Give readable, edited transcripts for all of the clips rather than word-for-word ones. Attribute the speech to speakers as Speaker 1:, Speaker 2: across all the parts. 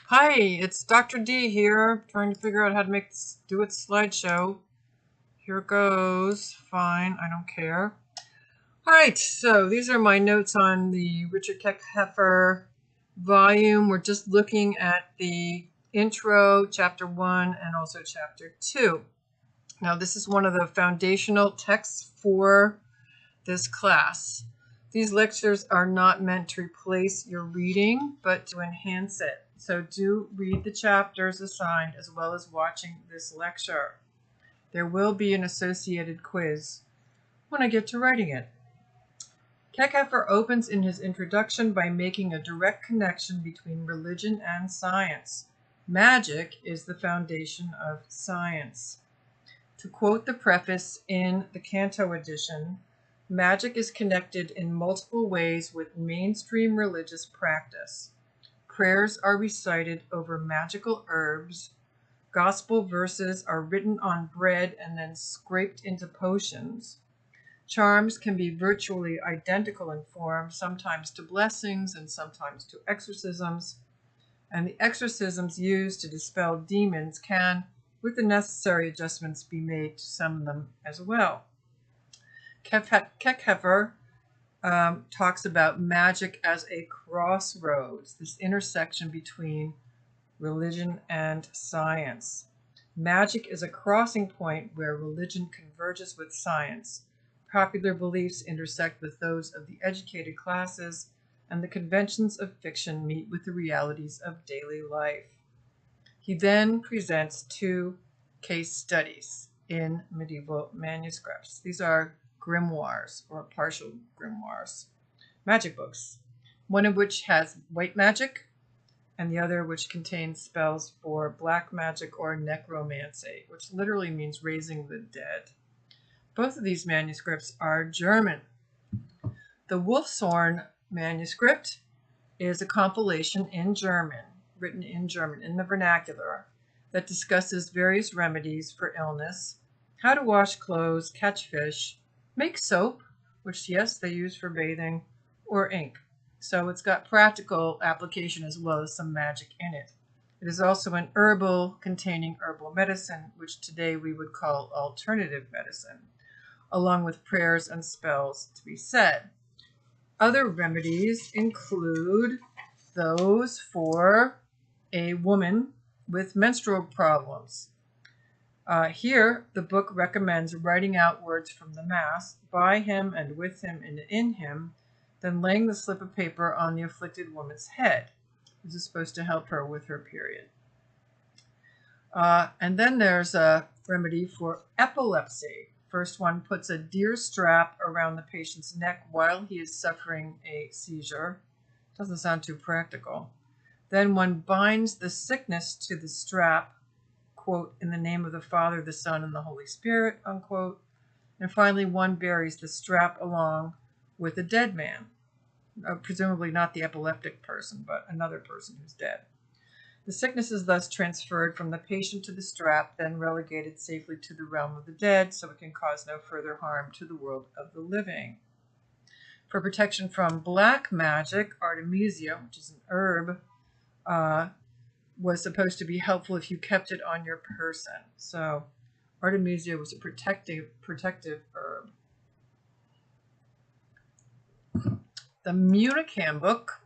Speaker 1: Hi, it's Dr. D here, trying to figure out how to do a slideshow. Here it goes. Fine, I don't care. All right, so these are my notes on the Richard Kieckhefer volume. We're just looking at the intro, chapter 1, and also chapter 2. Now, this is one of the foundational texts for this class. These lectures are not meant to replace your reading, but to enhance it. So do read the chapters assigned as well as watching this lecture. There will be an associated quiz when I get to writing it. Kieckhefer opens in his introduction by making a direct connection between religion and science. Magic is the foundation of science. To quote the preface in the Canto edition, magic is connected in multiple ways with mainstream religious practice. Prayers are recited over magical herbs. Gospel verses are written on bread and then scraped into potions. Charms can be virtually identical in form, sometimes to blessings and sometimes to exorcisms. And the exorcisms used to dispel demons can, with the necessary adjustments, be made to summon them as well. Kieckhefer talks about magic as a crossroads, this intersection between religion and science. Magic is a crossing point where religion converges with science. Popular beliefs intersect with those of the educated classes, and the conventions of fiction meet with the realities of daily life. He then presents two case studies in medieval manuscripts. These are grimoires or partial grimoires, magic books, one of which has white magic and the other which contains spells for black magic or necromancy, which literally means raising the dead. Both of these manuscripts are German. The Wolfshorn manuscript is a compilation in German, written in German, in the vernacular, that discusses various remedies for illness, how to wash clothes, catch fish, make soap, which, yes, they use for bathing, or ink. So it's got practical application as well as some magic in it. It is also an herbal containing herbal medicine, which today we would call alternative medicine, along with prayers and spells to be said. Other remedies include those for a woman with menstrual problems. Here, the book recommends writing out words from the Mass by him and with him and in him, then laying the slip of paper on the afflicted woman's head. This is supposed to help her with her period. And then there's a remedy for epilepsy. First one puts a deer strap around the patient's neck while he is suffering a seizure. Doesn't sound too practical. Then one binds the sickness to the strap, quote, in the name of the Father, the Son, and the Holy Spirit, unquote. And finally, one buries the strap along with a dead man, presumably not the epileptic person, but another person who's dead. The sickness is thus transferred from the patient to the strap, then relegated safely to the realm of the dead, so it can cause no further harm to the world of the living. For protection from black magic, Artemisia, which is an herb, was supposed to be helpful if you kept it on your person. So Artemisia was a protective herb. The Munich Handbook,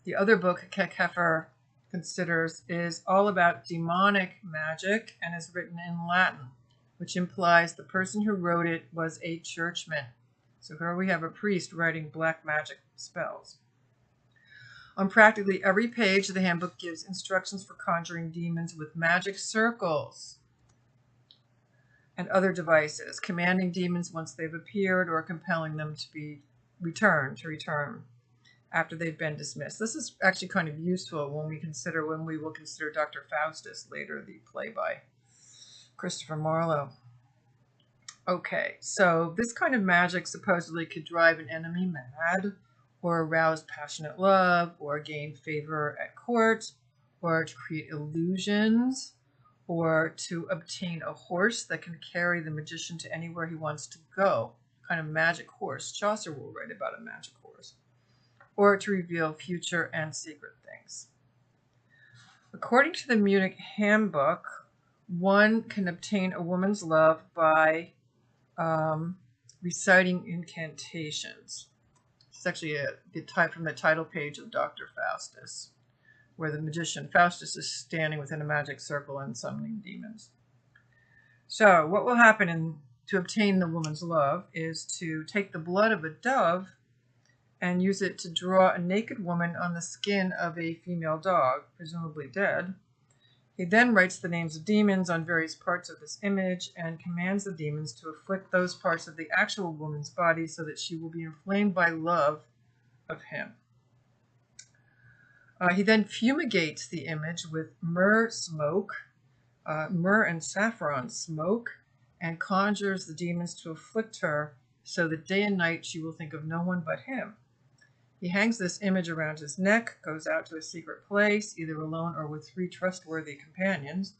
Speaker 1: the other book Kieckhefer considers, is all about demonic magic and is written in Latin, which implies the person who wrote it was a churchman. So here we have a priest writing black magic spells. On practically every page, the handbook gives instructions for conjuring demons with magic circles and other devices, commanding demons once they've appeared or compelling them to return after they've been dismissed. This is actually kind of useful when we will consider Dr. Faustus later, the play by Christopher Marlowe. Okay, so this kind of magic supposedly could drive an enemy mad, or arouse passionate love, or gain favor at court, or to create illusions, or to obtain a horse that can carry the magician to anywhere he wants to go. Kind of magic horse. Chaucer will write about a magic horse. Or to reveal future and secret things. According to the Munich Handbook, one can obtain a woman's love by reciting incantations. It's actually from the title page of Dr. Faustus, where the magician Faustus is standing within a magic circle and summoning demons. So what will happen to obtain the woman's love is to take the blood of a dove and use it to draw a naked woman on the skin of a female dog, presumably dead. He then writes the names of demons on various parts of this image and commands the demons to afflict those parts of the actual woman's body so that she will be inflamed by love of him. He then fumigates the image with myrrh and saffron smoke, and conjures the demons to afflict her so that day and night she will think of no one but him. He hangs this image around his neck, goes out to a secret place, either alone or with 3 trustworthy companions,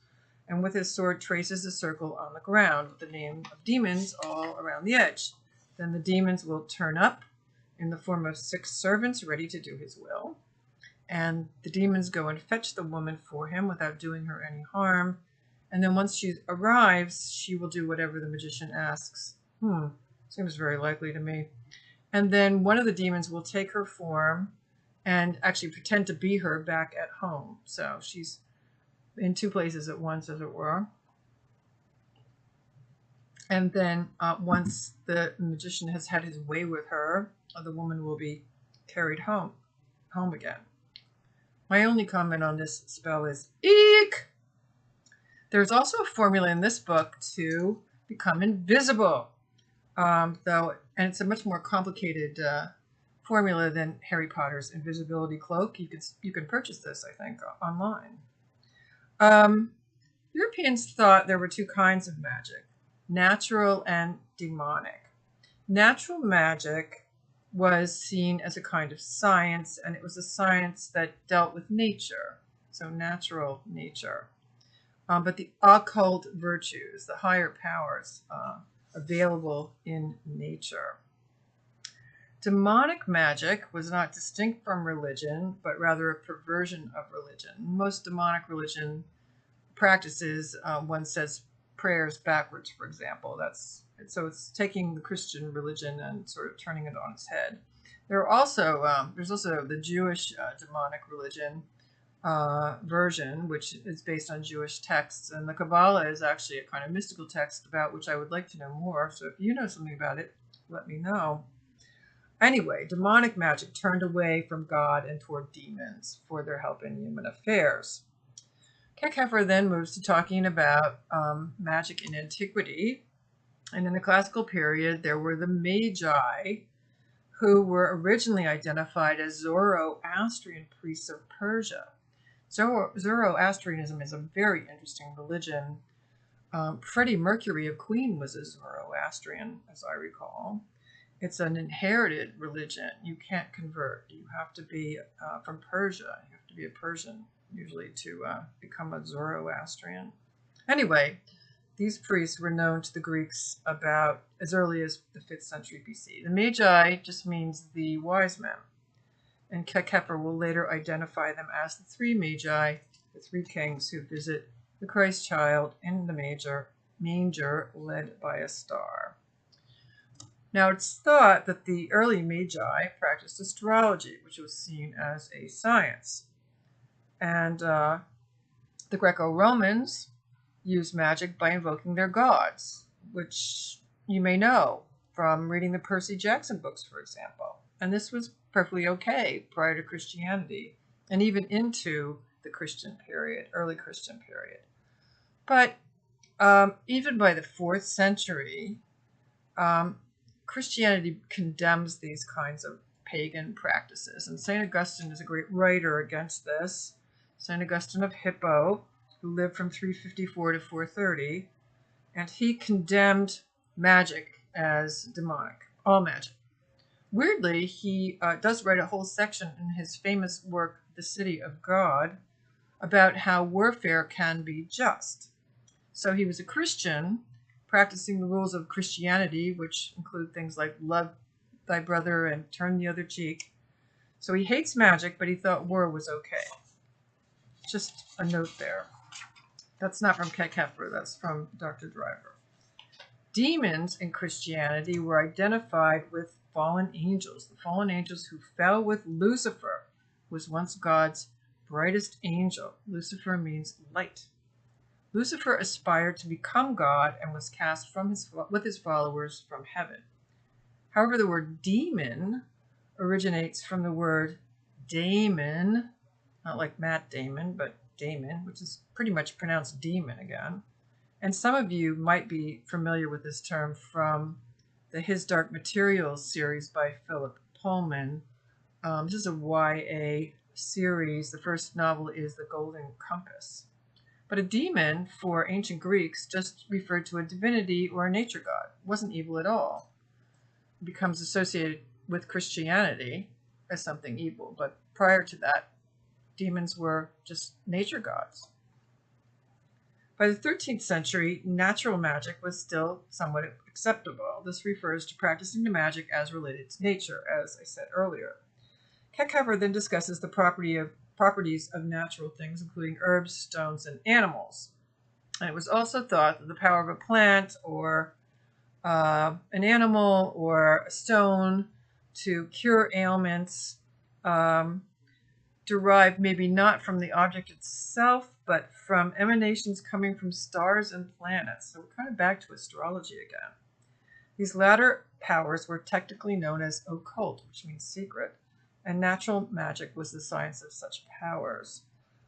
Speaker 1: and with his sword traces a circle on the ground with the name of demons all around the edge. Then the demons will turn up in the form of 6 servants ready to do his will, and the demons go and fetch the woman for him without doing her any harm, and then once she arrives, she will do whatever the magician asks. Seems very likely to me. And then one of the demons will take her form and actually pretend to be her back at home. So she's in 2 places at once, as it were. And then once the magician has had his way with her, the woman will be carried home again. My only comment on this spell is eek! There's also a formula in this book to become invisible, and it's a much more complicated formula than Harry Potter's invisibility cloak. You can purchase this, I think, online. Europeans thought there were 2 kinds of magic, natural and demonic. Natural magic was seen as a kind of science, and it was a science that dealt with nature, so natural nature. But the occult virtues, the higher powers, available in nature. Demonic magic was not distinct from religion, but rather a perversion of religion. Most demonic religion practices, one says prayers backwards, for example. So it's taking the Christian religion and sort of turning it on its head. There's also the Jewish demonic religion version, which is based on Jewish texts, and the Kabbalah is actually a kind of mystical text about which I would like to know more. So if you know something about it, let me know. Anyway, demonic magic turned away from God and toward demons for their help in human affairs. Kieckhefer then moves to talking about magic in antiquity. And in the classical period, there were the Magi, who were originally identified as Zoroastrian priests of Persia. Zoroastrianism is a very interesting religion. Freddie Mercury of Queen was a Zoroastrian, as I recall. It's an inherited religion. You can't convert. You have to be from Persia. You have to be a Persian, usually, to become a Zoroastrian. Anyway, these priests were known to the Greeks about as early as the 5th century BC. The Magi just means the wise men, and Kieckhefer will later identify them as the 3 Magi, the 3 kings who visit the Christ child in the manger led by a star. Now, it's thought that the early Magi practiced astrology, which was seen as a science. And the Greco-Romans used magic by invoking their gods, which you may know from reading the Percy Jackson books, for example. And this was perfectly okay prior to Christianity and even into the Christian period, early Christian period. But even by the 4th century, Christianity condemns these kinds of pagan practices. And St. Augustine is a great writer against this. St. Augustine of Hippo, who lived from 354 to 430, and he condemned magic as demonic, all magic. Weirdly, he does write a whole section in his famous work, The City of God, about how warfare can be just. So he was a Christian, practicing the rules of Christianity, which include things like love thy brother and turn the other cheek. So he hates magic, but he thought war was okay. Just a note there. That's not from Kieckhefer, that's from Dr. Driver. Demons in Christianity were identified with fallen angels. The fallen angels who fell with Lucifer, who was once God's brightest angel. Lucifer means light. Lucifer aspired to become God and was cast with his followers from heaven. However, the word demon originates from the word daemon, not like Matt Damon, but Damon, which is pretty much pronounced demon again. And some of you might be familiar with this term from the His Dark Materials series by Philip Pullman. This is a YA series. The first novel is The Golden Compass. But a demon for ancient Greeks just referred to a divinity or a nature god. It wasn't evil at all. It becomes associated with Christianity as something evil. But prior to that, demons were just nature gods. By the 13th century, natural magic was still somewhat acceptable. This refers to practicing the magic as related to nature, as I said earlier. Kieckhefer then discusses the properties of natural things, including herbs, stones, and animals. And it was also thought that the power of a plant or an animal or a stone to cure ailments derived maybe not from the object itself, but from emanations coming from stars and planets. So we're kind of back to astrology again. These latter powers were technically known as occult, which means secret, and natural magic was the science of such powers.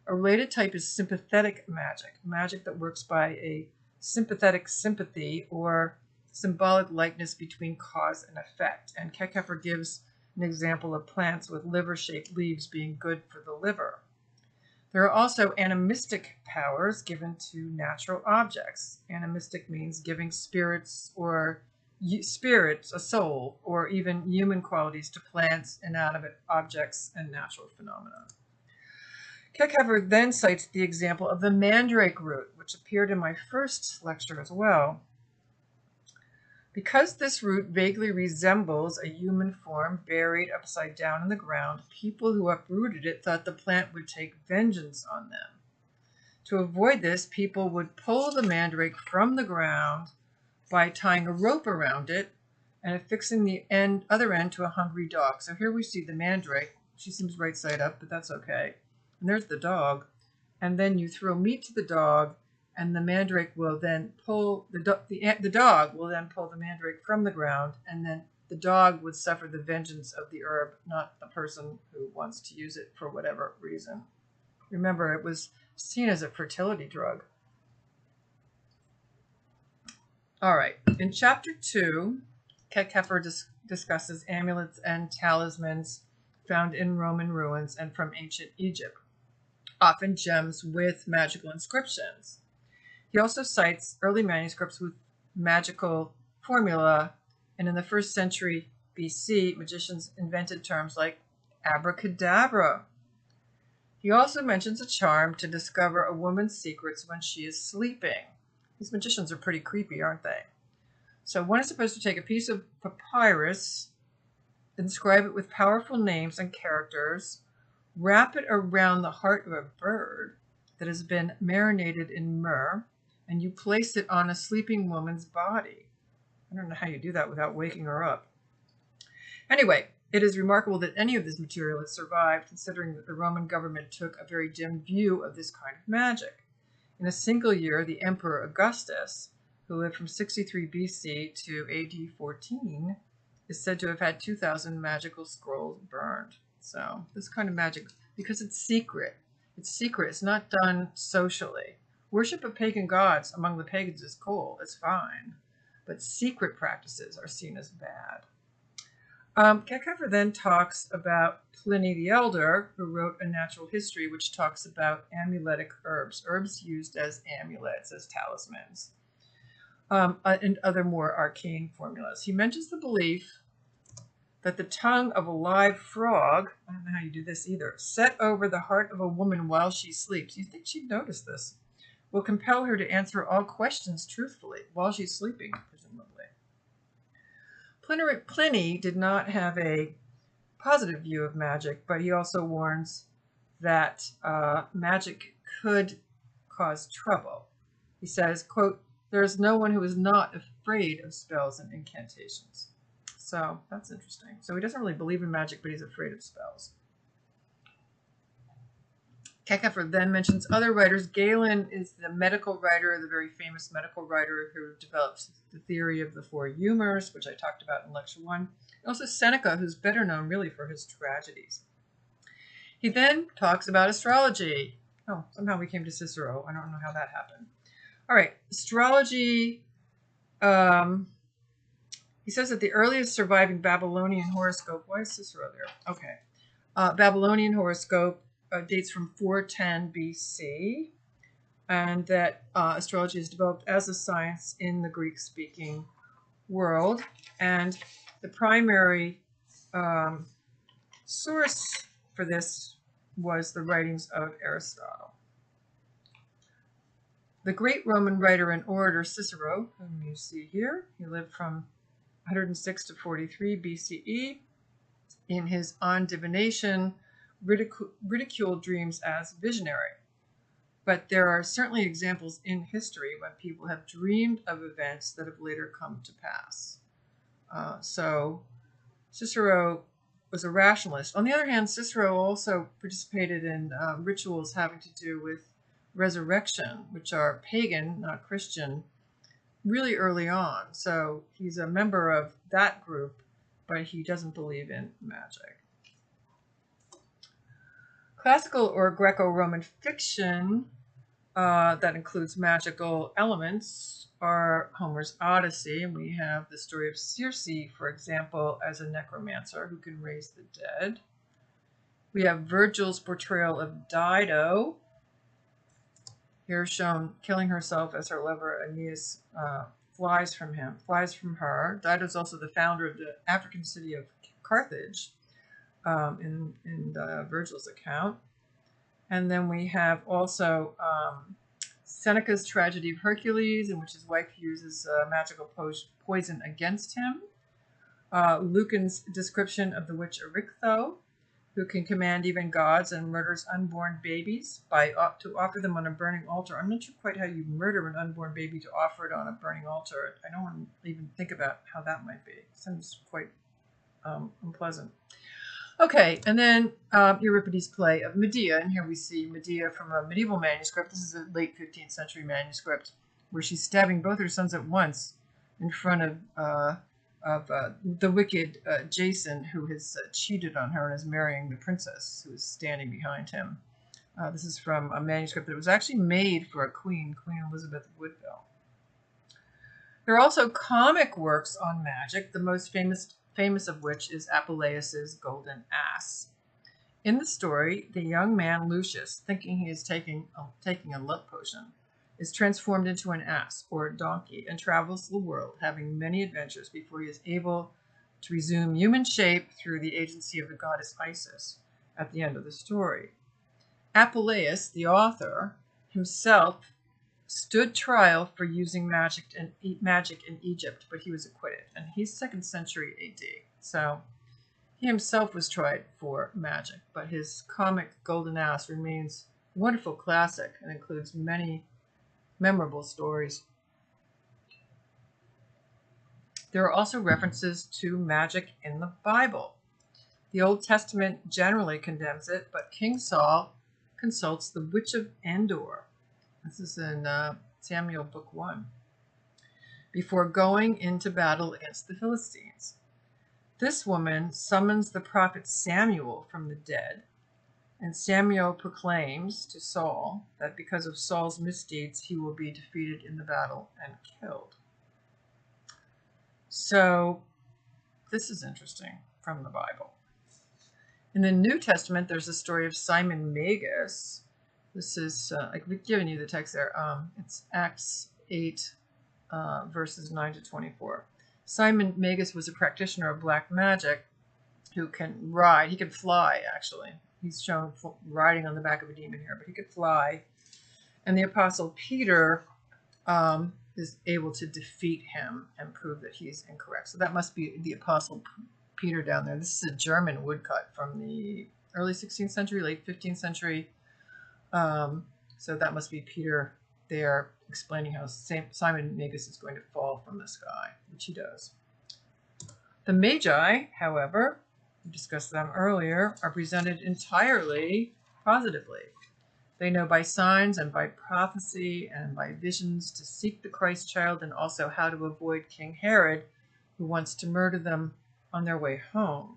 Speaker 1: A related type is sympathetic magic, magic that works by a sympathetic sympathy or symbolic likeness between cause and effect. And Kieckhefer gives an example of plants with liver-shaped leaves being good for the liver. There are also animistic powers given to natural objects. Animistic means giving spirits, a soul, or even human qualities to plants, inanimate objects, and natural phenomena. Kieckhefer then cites the example of the mandrake root, which appeared in my first lecture as well. Because this root vaguely resembles a human form buried upside down in the ground, people who uprooted it thought the plant would take vengeance on them. To avoid this, people would pull the mandrake from the ground by tying a rope around it and affixing the other end to a hungry dog. So here we see the mandrake. She seems right side up, but that's okay. And there's the dog. And then you throw meat to the dog, and the mandrake will then pull the dog will then pull the mandrake from the ground, and then the dog would suffer the vengeance of the herb, not the person who wants to use it for whatever reason. Remember, it was seen as a fertility drug. All right, in chapter 2, Kieckhefer discusses amulets and talismans found in Roman ruins and from ancient Egypt, often gems with magical inscriptions. He also cites early manuscripts with magical formula, and in the 1st century BC, magicians invented terms like abracadabra. He also mentions a charm to discover a woman's secrets when she is sleeping. These magicians are pretty creepy, aren't they? So one is supposed to take a piece of papyrus, inscribe it with powerful names and characters, wrap it around the heart of a bird that has been marinated in myrrh, and you place it on a sleeping woman's body. I don't know how you do that without waking her up. Anyway, it is remarkable that any of this material has survived, considering that the Roman government took a very dim view of this kind of magic. In a single year, the Emperor Augustus, who lived from 63 BC to AD 14, is said to have had 2,000 magical scrolls burned. So this kind of magic, because it's secret. It's not done socially. Worship of pagan gods among the pagans is cool, it's fine, but secret practices are seen as bad. Kieckhefer then talks about Pliny the Elder, who wrote a natural history which talks about amuletic herbs used as amulets, as talismans, and other more arcane formulas. He mentions the belief that the tongue of a live frog, I don't know how you do this either, set over the heart of a woman while she sleeps. You think she'd notice this? Will compel her to answer all questions truthfully while she's sleeping, presumably. Pliny did not have a positive view of magic, but he also warns that magic could cause trouble. He says, quote, "There is no one who is not afraid of spells and incantations." So that's interesting. So he doesn't really believe in magic, but he's afraid of spells. Kieckhefer then mentions other writers. Galen is the medical writer, the very famous medical writer who developed the theory of the four humors, which I talked about in lecture 1. And also Seneca, who's better known really for his tragedies. He then talks about astrology. Oh, somehow we came to Cicero. I don't know how that happened. All right, astrology. He says that the earliest surviving Babylonian horoscope, why is Cicero there? Okay. Babylonian horoscope dates from 410 BC, and that astrology is developed as a science in the Greek-speaking world. And the primary source for this was the writings of Aristotle. The great Roman writer and orator Cicero, whom you see here, he lived from 106 to 43 BCE. In his On Divination, ridiculed dreams as visionary. But there are certainly examples in history when people have dreamed of events that have later come to pass. So Cicero was a rationalist. On the other hand, Cicero also participated in rituals having to do with resurrection, which are pagan, not Christian, really early on. So he's a member of that group, but he doesn't believe in magic. Classical or Greco-Roman fiction that includes magical elements are Homer's Odyssey, and we have the story of Circe, for example, as a necromancer who can raise the dead. We have Virgil's portrayal of Dido, here shown killing herself as her lover Aeneas flies from her. Dido is also the founder of the African city of Carthage in Virgil's account. And then we have also Seneca's tragedy of Hercules, in which his wife uses magical poison against him. Lucan's description of the witch Erichtho, who can command even gods and murders unborn babies to offer them on a burning altar. I'm not sure quite how you murder an unborn baby to offer it on a burning altar. I don't want to even think about how that might be. It sounds quite unpleasant. Okay, and then Euripides' play of Medea, and here we see Medea from a medieval manuscript. This is a late 15th century manuscript where she's stabbing both her sons at once in front of the wicked Jason, who has cheated on her and is marrying the princess who is standing behind him. This is from a manuscript that was actually made for a queen, Queen Elizabeth of Woodville. There are also comic works on magic, the most famous of which is Apuleius's Golden Ass. In the story, the young man Lucius, thinking he is taking a love potion, is transformed into an ass or a donkey and travels the world, having many adventures before he is able to resume human shape through the agency of the goddess Isis at the end of the story. Apuleius, the author, himself stood trial for using magic in Egypt, but he was acquitted, and he's 2nd century AD. So he himself was tried for magic, but his comic Golden Ass remains a wonderful classic and includes many memorable stories. There are also references to magic in the Bible. The Old Testament generally condemns it, but King Saul consults the Witch of Endor. This is in Samuel Book 1. Before going into battle against the Philistines. This woman summons the prophet Samuel from the dead, and Samuel proclaims to Saul that because of Saul's misdeeds, he will be defeated in the battle and killed. So this is interesting from the Bible. In the New Testament, there's a story of Simon Magus. This is, we've given you the text there. It's Acts 8, verses 9 to 24. Simon Magus was a practitioner of black magic who can ride. He can fly, actually. He's shown riding on the back of a demon here, but he could fly. And the Apostle Peter is able to defeat him and prove that he's incorrect. So that must be the Apostle Peter down there. This is a German woodcut from the early 16th century, late 15th century. So that must be Peter there explaining how Simon Magus is going to fall from the sky, which he does. The Magi, however, we discussed them earlier, are presented entirely positively. They know by signs and by prophecy and by visions to seek the Christ child and also how to avoid King Herod, who wants to murder them on their way home.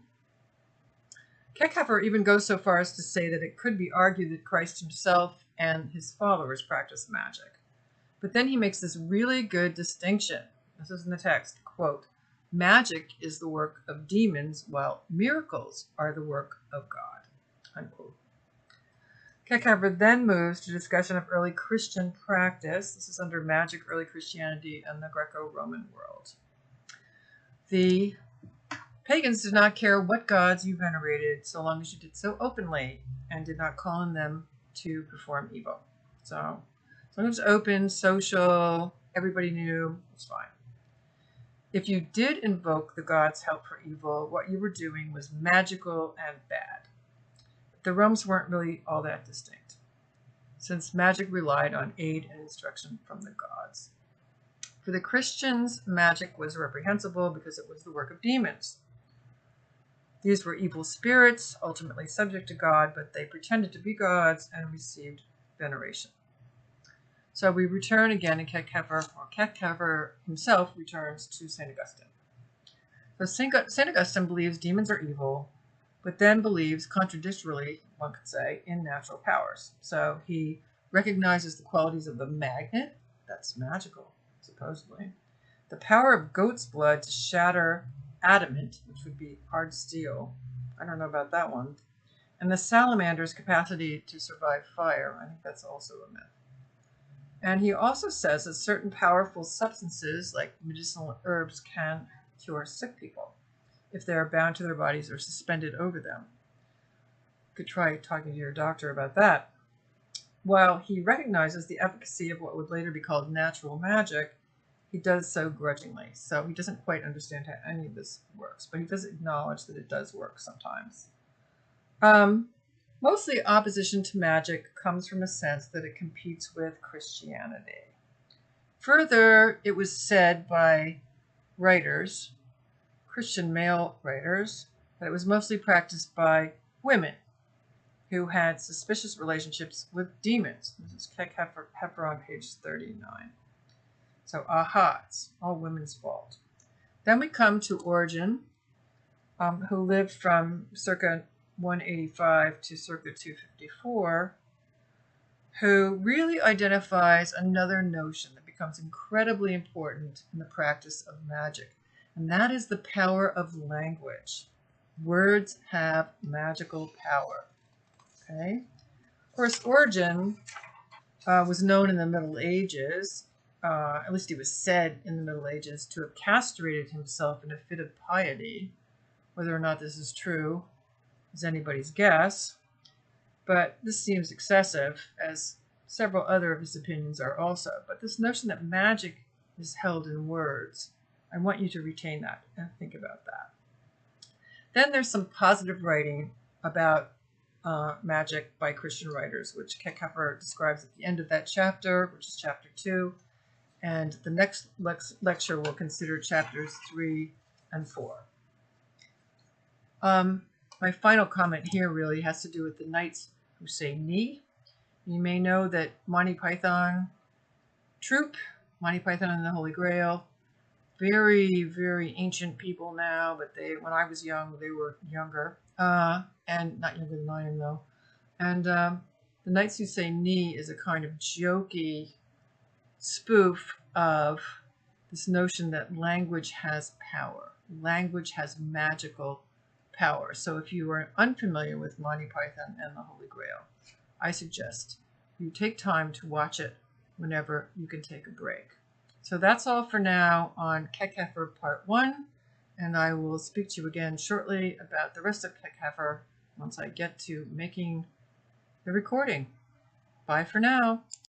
Speaker 1: Kieckhefer even goes so far as to say that it could be argued that Christ himself and his followers practiced magic. But then he makes this really good distinction. This is in the text, quote, "Magic is the work of demons, while miracles are the work of God," unquote. Kieckhefer then moves to discussion of early Christian practice. This is under Magic, Early Christianity, and the Greco-Roman World. The pagans did not care what gods you venerated so long as you did so openly and did not call on them to perform evil. So as long as it was open, social, everybody knew, it's fine. If you did invoke the gods' help for evil, what you were doing was magical and bad. The Romans weren't really all that distinct, since magic relied on aid and instruction from the gods. For the Christians, magic was reprehensible because it was the work of demons. These were evil spirits, ultimately subject to God, but they pretended to be gods and received veneration. So we return again in Kieckhefer, or Kieckhefer himself returns to St. Augustine. So St. Augustine believes demons are evil, but then believes, contradictorily, one could say, in natural powers. So he recognizes the qualities of the magnet, that's magical, supposedly, the power of goat's blood to shatter adamant, which would be hard steel, I don't know about that one, and the salamander's capacity to survive fire, I think that's also a myth. And he also says that certain powerful substances, like medicinal herbs, can cure sick people if they are bound to their bodies or suspended over them. You could try talking to your doctor about that. While he recognizes the efficacy of what would later be called natural magic, he does so grudgingly. So he doesn't quite understand how any of this works, but he does acknowledge that it does work sometimes. Mostly opposition to magic comes from a sense that it competes with Christianity. Further, it was said by writers, Christian male writers, that it was mostly practiced by women who had suspicious relationships with demons. This is Kieckhefer on page 39. So, it's all women's fault. Then we come to Origen, who lived from circa 185 to circa 254, who really identifies another notion that becomes incredibly important in the practice of magic, and that is the power of language. Words have magical power. Okay? Of course, Origen was known in the Middle Ages, at least he was said in the Middle Ages, to have castrated himself in a fit of piety. Whether or not this is true is anybody's guess, but this seems excessive, as several other of his opinions are also. But this notion that magic is held in words, I want you to retain that and think about that. Then there's some positive writing about magic by Christian writers, which Kieckhefer describes at the end of that chapter, which is chapter 2. And the next lecture will consider chapters 3 and 4. My final comment here really has to do with the knights who say ni. You may know that Monty Python troupe, Monty Python and the Holy Grail, very, very ancient people now, but when I was young, they were younger, and not younger than I am though. And the Knights Who Say Ni is a kind of jokey spoof of this notion that language has power. Language has magical power. So if you are unfamiliar with Monty Python and the Holy Grail, I suggest you take time to watch it whenever you can take a break. So that's all for now on Kieckhefer Part 1, and I will speak to you again shortly about the rest of Kieckhefer once I get to making the recording. Bye for now.